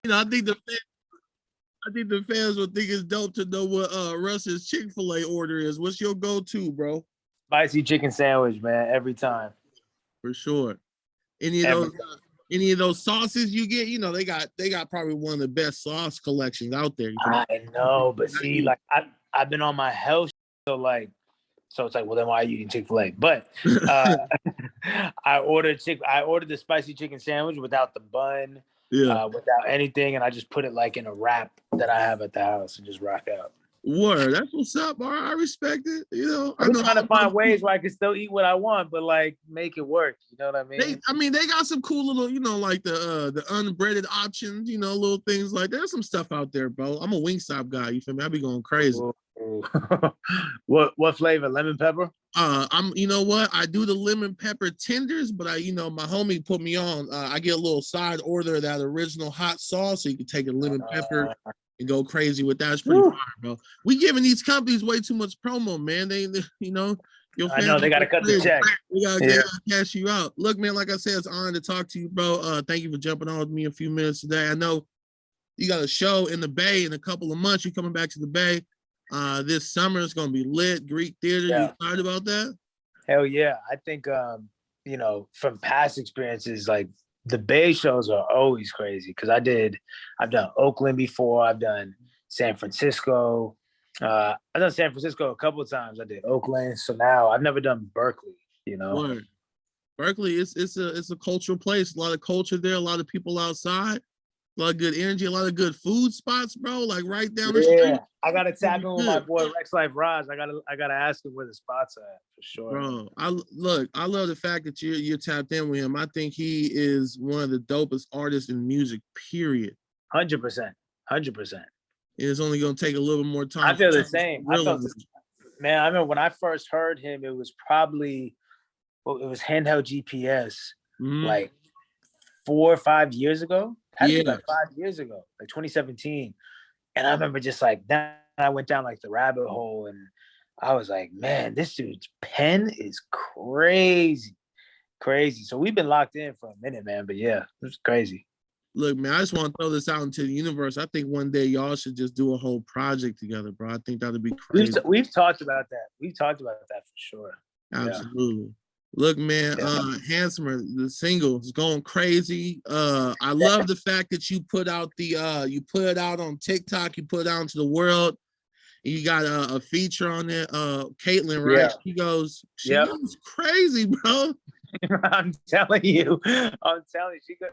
I think the fans will think it's dope to know what Russ's Chick-Fil-A order is. What's your go-to, bro? Spicy chicken sandwich, man, every time. For sure. Any of those any of those sauces you get, they got probably one of the best sauce collections out there. I know, but see, like I've been on my health, so it's like, well, then why are you eating Chick-fil-A? But I ordered the spicy chicken sandwich without the bun, without anything, and I just put it like in a wrap that I have at the house and just rock out. Word, that's what's up, bro. I respect it. I'm trying to find ways where I can still eat what I want, but like make it work. You know what I mean? They got some cool little, like the unbreaded options, little things like there's some stuff out there, bro. I'm a Wingstop guy. You feel me? I be going crazy. What flavor? Lemon pepper? You know what? I do the lemon pepper tenders, but my homie put me on. I get a little side order of that original hot sauce, so you can take a lemon pepper and go crazy with that. It's pretty fire, bro. We giving these companies way too much promo, man. They your I know they gotta cut the check. We gotta cash you out. Look, man, like I said, it's an honor to talk to you, bro. Thank you for jumping on with me a few minutes today. I know you got a show in the Bay in a couple of months. You're coming back to the Bay. This summer it's gonna be lit. Greek theater. You excited about that? Hell yeah. I think from past experiences, like the Bay shows are always crazy because I've done Oakland before, I've done San Francisco. I've done San Francisco a couple of times. I did Oakland, so now I've never done Berkeley. Word. Berkeley, it's a cultural place. A lot of culture there. A lot of people outside. A lot of good energy. A lot of good food spots, bro. Like right down the street. I gotta tap in with my boy Rex Life Raj. I gotta ask him where the spots are at for sure. Bro, I love the fact that you're tapped in with him. I think he is one of the dopest artists in music. Period. 100%. It's only gonna take a little more time. I feel the same. Man, I remember when I first heard him, it was probably handheld GPS, like 4 or 5 years ago. Like 5 years ago, like 2017. And I remember just like then I went down like the rabbit hole and I was like, man, this dude's pen is crazy. So we've been locked in for a minute, man. But yeah, it's crazy. Look, man, I just want to throw this out into the universe. I think one day y'all should just do a whole project together, bro. I think that'd be crazy. We've talked about that. We've talked about that for sure. Absolutely. Yeah. Look, man, Handsomer, the single is going crazy. I love the fact that you put out you put it out on TikTok, you put it out into the world. You got a feature on it. Caitlin, right? She goes crazy, bro. I'm telling you, she goes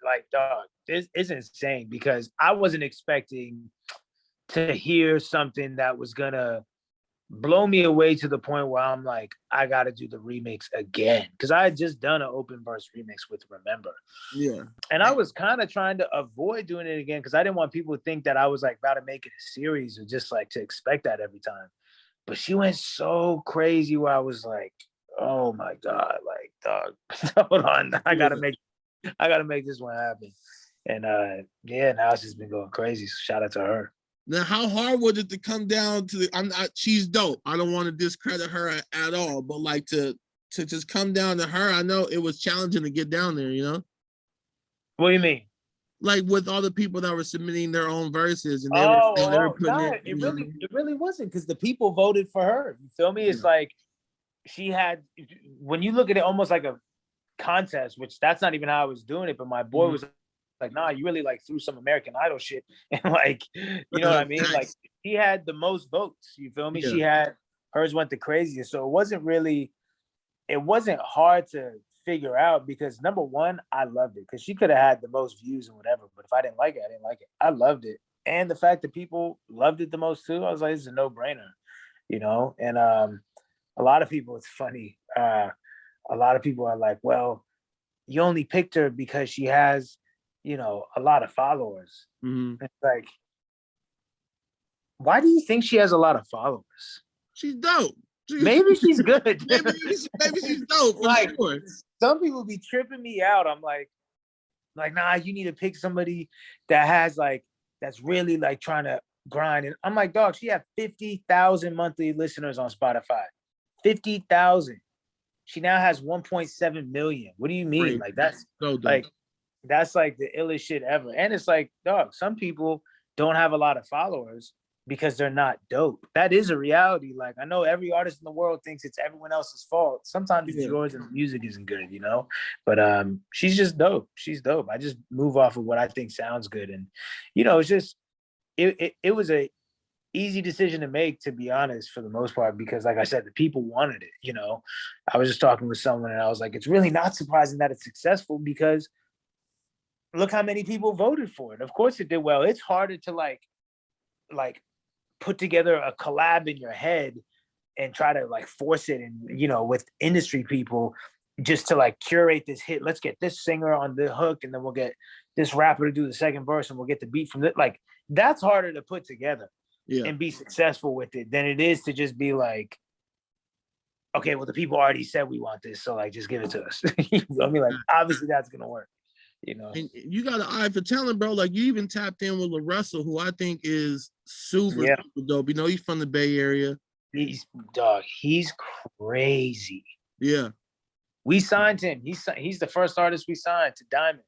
like, dog, this is insane because I wasn't expecting to hear something that was gonna blow me away to the point where I'm like, I got to do the remix again. Because I had just done an open verse remix with Remember. Yeah. And I was kind of trying to avoid doing it again because I didn't want people to think that I was like about to make it a series or just like to expect that every time. But she went so crazy where I was like, oh my God, like, dog, hold on. I got to make this one happen. And now it's just been going crazy. So shout out to her. Now, how hard was it to come down to she's dope. I don't want to discredit her at all, but like to just come down to her, I know it was challenging to get down there, What do you mean? Like with all the people that were submitting their own verses and it really wasn't because the people voted for her. You feel me? It's like she had, when you look at it almost like a contest, which that's not even how I was doing it, but my boy was like, nah, you really like threw some American Idol shit. And like, you know what I mean? Like she had the most votes, you feel me? Yeah. Hers went the craziest. So it wasn't hard to figure out because number one, I loved it because she could have had the most views and whatever. But if I didn't like it, I didn't like it. I loved it. And the fact that people loved it the most too, I was like, it's a no-brainer, And a lot of people, it's funny. A lot of people are like, well, you only picked her because she has, a lot of followers. Mm-hmm. It's like, why do you think she has a lot of followers? She's dope. Maybe she's good. maybe she's dope. Like, sure. Some people be tripping me out. I'm like, nah, you need to pick somebody that has like, that's really like trying to grind. And I'm like, dog, she had 50,000 monthly listeners on Spotify. 50,000. She now has 1.7 million. What do you mean? Like that's so dope. Like, That's like the illest shit ever. And it's like, dog, some people don't have a lot of followers because they're not dope. That is a reality. Like, I know every artist in the world thinks it's everyone else's fault. Sometimes it's yours and the music isn't good, you know? But she's just dope. She's dope. I just move off of what I think sounds good. And, you know, it's just, it was a easy decision to make, to be honest, for the most part, because like I said, the people wanted it, you know? I was just talking with someone and I was like, it's really not surprising that it's successful because look how many people voted for it. Of course it did well. It's harder to like put together a collab in your head and try to like force it and, you know, with industry people just to like curate this hit. Let's get this singer on the hook and then we'll get this rapper to do the second verse and we'll get the beat from it. Like that's harder to put together and be successful with it than it is to just be like, okay, well, the people already said we want this, so like just give it to us. You know what I mean? Like obviously that's gonna work. You know, and you got an eye for talent, bro. Like you even tapped in with LARUSSELL, who I think is super dope. You know, he's from the Bay Area. He's crazy. Yeah, we signed him. He's the first artist we signed to Diamond.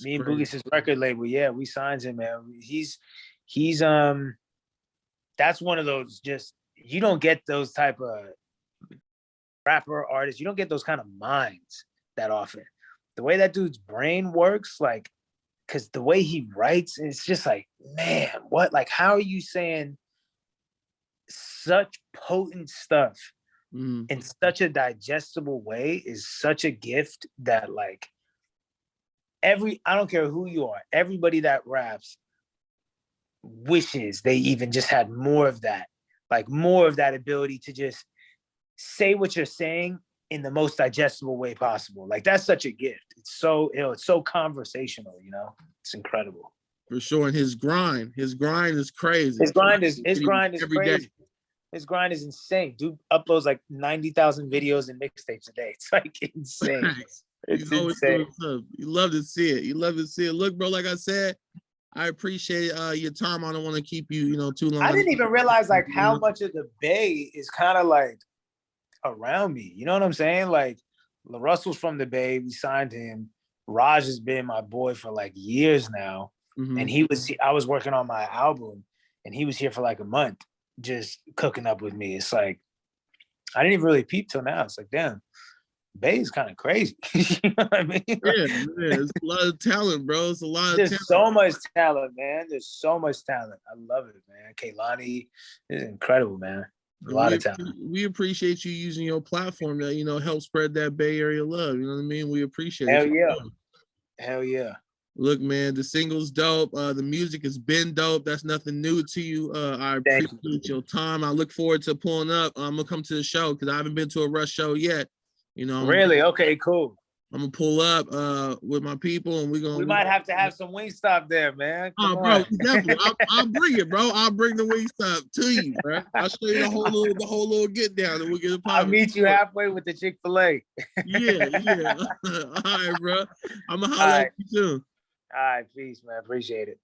Me and Boogie's record label. Yeah, we signed him, man. He's that's one of those, just you don't get those type of rapper artists. You don't get those kind of minds that often. The way that dude's brain works, like, because the way he writes, it's just like, man, what? Like, how are you saying such potent stuff in such a digestible way is such a gift that, like, I don't care who you are, everybody that raps wishes they even just had more of that, like more of that ability to just say what you're saying in the most digestible way possible. Like that's such a gift. It's so, you know, it's so conversational, you know, it's incredible. For sure. And his grind is crazy. His grind is crazy. His grind is insane. Dude uploads like 90,000 videos and mixtapes a day. It's like insane. It's insane. You love to see it. You love to see it. Look, bro, like I said, I appreciate your time. I don't want to keep you, you know, too long. I didn't even realize like how much of the Bay is kind of like around me. You know what I'm saying? Like LaRussell's from the Bay. We signed him. Raj has been my boy for like years now. And I was working on my album and he was here for like a month just cooking up with me. It's like, I didn't even really peep till now. It's like, damn, Bay is kind of crazy. You know what I mean? Yeah, it's a lot of talent, bro. It's a lot of talent. There's so much talent, man. There's so much talent. I love it, man. Kaylani is incredible, man. A lot of talent. We appreciate you using your platform to, you know, help spread that Bay Area love. You know what I mean? We appreciate it. Hell yeah. Look, man, the single's dope. The music has been dope. That's nothing new to you. I appreciate your time. I look forward to pulling up. I'm gonna come to the show because I haven't been to a Russ show yet. You know. Really? Okay, cool. I'm gonna pull up with my people, and we might have to have some Wingstop there, man. Come on. Definitely. I'll bring it, bro. I'll bring the Wingstop to you, bro. I'll show you the whole little get down, and we'll get a pop. I'll meet you halfway with the Chick-Fil-A. Yeah. All right, bro. I'm gonna holler at you soon. All right, peace, man. Appreciate it.